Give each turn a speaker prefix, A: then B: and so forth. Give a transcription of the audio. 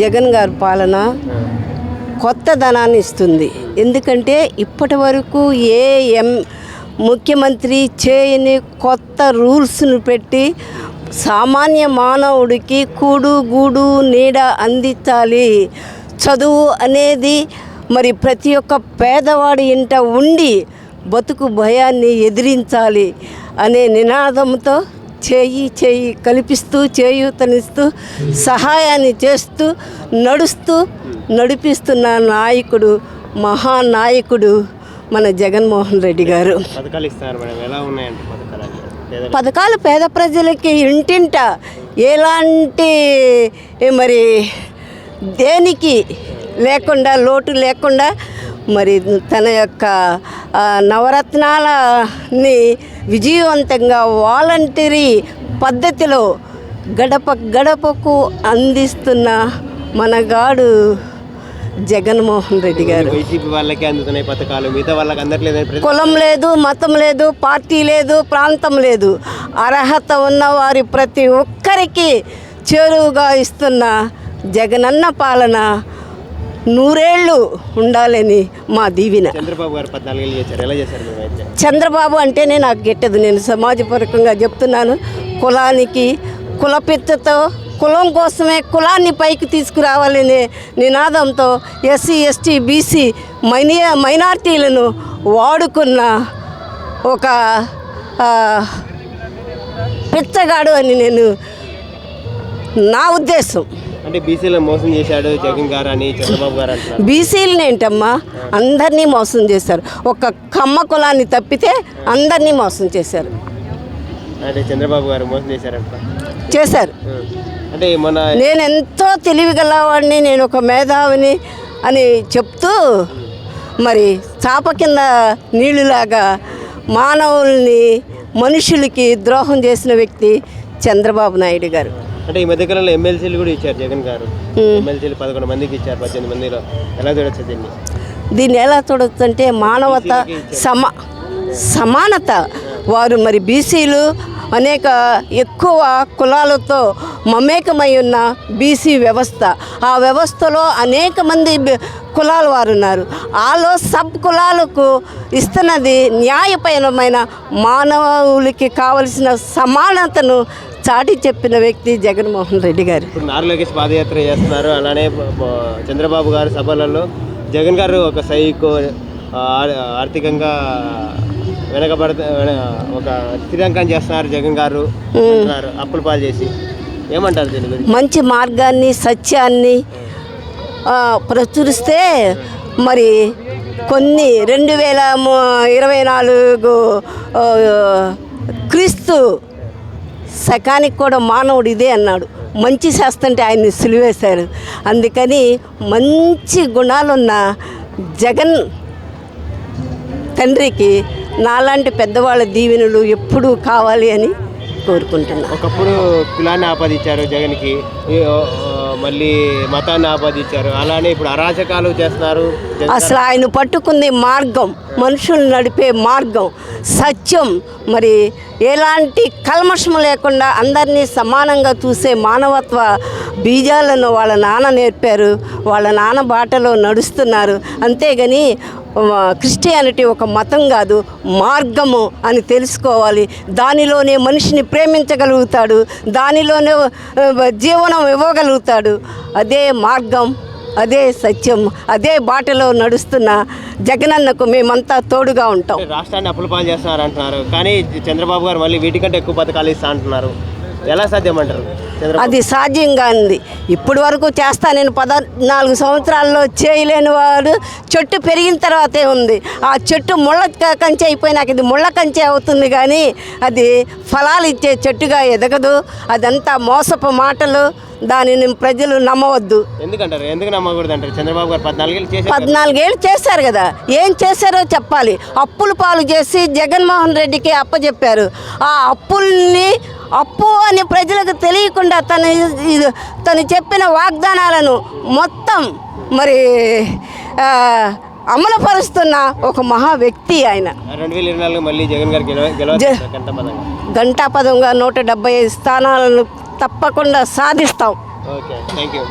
A: జగన్ గారి పాలన కొత్త ధనాన్ని ఇస్తుంది. ఎందుకంటే ఇప్పటి వరకు ముఖ్యమంత్రి చేయని కొత్త రూల్స్ను పెట్టి సామాన్య మానవుడికి కూడు గూడు నీడ అందించాలి. చదువు అనేది మరి ప్రతి ఒక్క పేదవాడి ఇంట ఉండి బతుకు భయాన్ని ఎదిరించాలి అనే నినాదంతో చేయి కల్పిస్తూ చేయూతనిస్తూ సహాయాన్ని చేస్తూ నడిపిస్తున్న నాయకుడు, మహానాయకుడు మన జగన్మోహన్ రెడ్డి గారు. పథకాలు పేద ప్రజలకి ఇంటింట ఎలాంటి మరి దేనికి లేకుండా లోటు లేకుండా మరి తన యొక్క నవరత్నాలని విజయవంతంగా వాలంటరీ పద్ధతిలో గడపకు అందిస్తున్న మనగాడు జగన్మోహన్ రెడ్డి గారు. కులం లేదు, మతం లేదు, పార్టీ లేదు, ప్రాంతం లేదు, అర్హత ఉన్నవారి ప్రతి ఒక్కరికి చేరువుగా ఇస్తున్న జగనన్న పాలన నూరేళ్ళు ఉండాలని మా దీవెన. చంద్రబాబు అంటేనే నాకు గిట్టదు. నేను సమాజపూర్వకంగా చెప్తున్నాను. కులానికి కులపిత్తతో కులం కోసమే కులాన్ని పైకి తీసుకురావాలనే నినాదంతో ఎస్సీ ఎస్టీ బీసీ మైనార్టీలను వాడుకున్న ఒక పిచ్చగాడు అని నా ఉద్దేశం.
B: అంటే బీసీలను మోసం చేశాడు జగన్ గారు అని చంద్రబాబు గారు అంటారు.
A: బీసీలను ఏంటమ్మా, అందరినీ మోసం చేశారు. ఒక కమ్మ కులాన్ని తప్పితే అందరినీ మోసం చేశారు.
B: అంటే చంద్రబాబు గారు మోసం
A: చేశారు.
B: అంటే
A: నేను ఎంతో తెలివిగలవాడిని, నేను ఒక మేధావిని అని చెప్తూ మరి చాప కింద నీళ్ళులాగా మానవుల్ని మనుషులకి ద్రోహం చేసిన వ్యక్తి చంద్రబాబు నాయుడు గారు.
B: అంటే ఈ మధ్యకాలంలో ఎమ్మెల్సీలు కూడా ఇచ్చారు జగన్ గారు. ఎమ్మెల్సీలు 11 మందికి ఇచ్చారు. 18 మందిలో ఎలా చూడొచ్చు
A: దీన్ని ఎలా చూడొచ్చు అంటే మానవత సమానత. వారు మరి బీసీలు ఎక్కువ కులాలతో మమేకమై ఉన్న బీసీ వ్యవస్థ, ఆ వ్యవస్థలో అనేక మంది కులాల వారు ఉన్నారు. ఆలో సబ్ కులాలకు ఇస్తున్నది న్యాయపరమైన మానవులకి కావలసిన సమానతను చాటి చెప్పిన వ్యక్తి జగన్మోహన్ రెడ్డి గారు.
B: ఇప్పుడు నారా లోకేష్ పాదయాత్ర చేస్తున్నారు. అలానే చంద్రబాబు గారు సభలలో జగన్ గారు ఒక సైకో, ఆర్థికంగా ఒక స్థిరాంకం చేస్తున్నారు జగన్ గారు అప్పుల పాలు చేసి. ఏమంటారు దీని గురించి?
A: మంచి మార్గాన్ని సత్యాన్ని ప్రచురిస్తే మరి కొన్ని 2024 క్రీస్తు శకానికి కూడా మానవుడు ఇదే అన్నాడు. మంచి చేస్తుంటే ఆయన్ని సిలువేశారు. అందుకని మంచి గుణాలున్న జగన్ తండ్రికి నాలాంటి పెద్దవాళ్ళ దీవెనలు ఎప్పుడూ కావాలి అని కోరుకుంటున్నాను.
B: ఒకప్పుడు కులాన్ని ఆపాదించారు జగన్కి, మళ్ళీ మతాన్ని ఆపాదించారు. అలానే ఇప్పుడు అరాచకాలు చేస్తున్నారు.
A: అసలు ఆయన పట్టుకుంది మార్గం, మనుషులు నడిపే మార్గం, సత్యం. మరి ఎలాంటి కల్మషం లేకుండా అందరినీ సమానంగా చూసే మానవత్వ బీజాలను వాళ్ళ నాన్న నేర్పారు. వాళ్ళ నాన్న బాటలో నడుస్తున్నారు. అంతేగాని క్రిస్టియానిటీ ఒక మతం కాదు, మార్గము అని తెలుసుకోవాలి. దానిలోనే మనిషిని ప్రేమించగలుగుతాడు, దానిలోనే జీవనం ఇవ్వగలుగుతాడు. అదే మార్గం, అదే సత్యం, అదే బాటలో నడుస్తున్న జగనన్నకు మేమంతా తోడుగా ఉంటాం.
B: రాష్ట్రాన్ని అప్పుల పాలు చేస్తున్నారు అంటున్నారు, కానీ చంద్రబాబు గారు మళ్ళీ వీటికంటే ఎక్కువ పథకాలు ఇస్తా అంటున్నారు. ఎలా సాధ్యమంటారు?
A: అది సాధ్యంగా ఉంది. ఇప్పటి వరకు నేను 14 సంవత్సరాల్లో చేయలేని వాడు చెట్టు పెరిగిన తర్వాతే ఉంది. ఆ చెట్టు ముళ్ళ కంచె అయిపోయినాక ఇది ముళ్ళ కంచె అవుతుంది, కానీ అది ఫలాలు ఇచ్చే చెట్టుగా ఎదగదు. అదంతా మోసపు మాటలు. దానిని ప్రజలు నమ్మవద్దు.
B: ఎందుకంటారు? ఎందుకు నమ్మకూడదు అంటారు? చంద్రబాబు గారు
A: 14 ఏళ్ళు చేశారు కదా, ఏం చేశారో చెప్పాలి. అప్పుల పాలు చేసి జగన్మోహన్ రెడ్డికి అప్పచెప్పారు. ఆ అప్పుల్ని అప్పు అని ప్రజలకు తెలియకుండా తను చెప్పిన వాగ్దానాలను మొత్తం మరి అమలుపరుస్తున్న ఒక మహా వ్యక్తి ఆయన.
B: 2024 మళ్ళీ జగన్ గారు
A: గంటాపదంగా 175 స్థానాలను తప్పకుండా సాధిస్తాం.
B: Okay, thank you.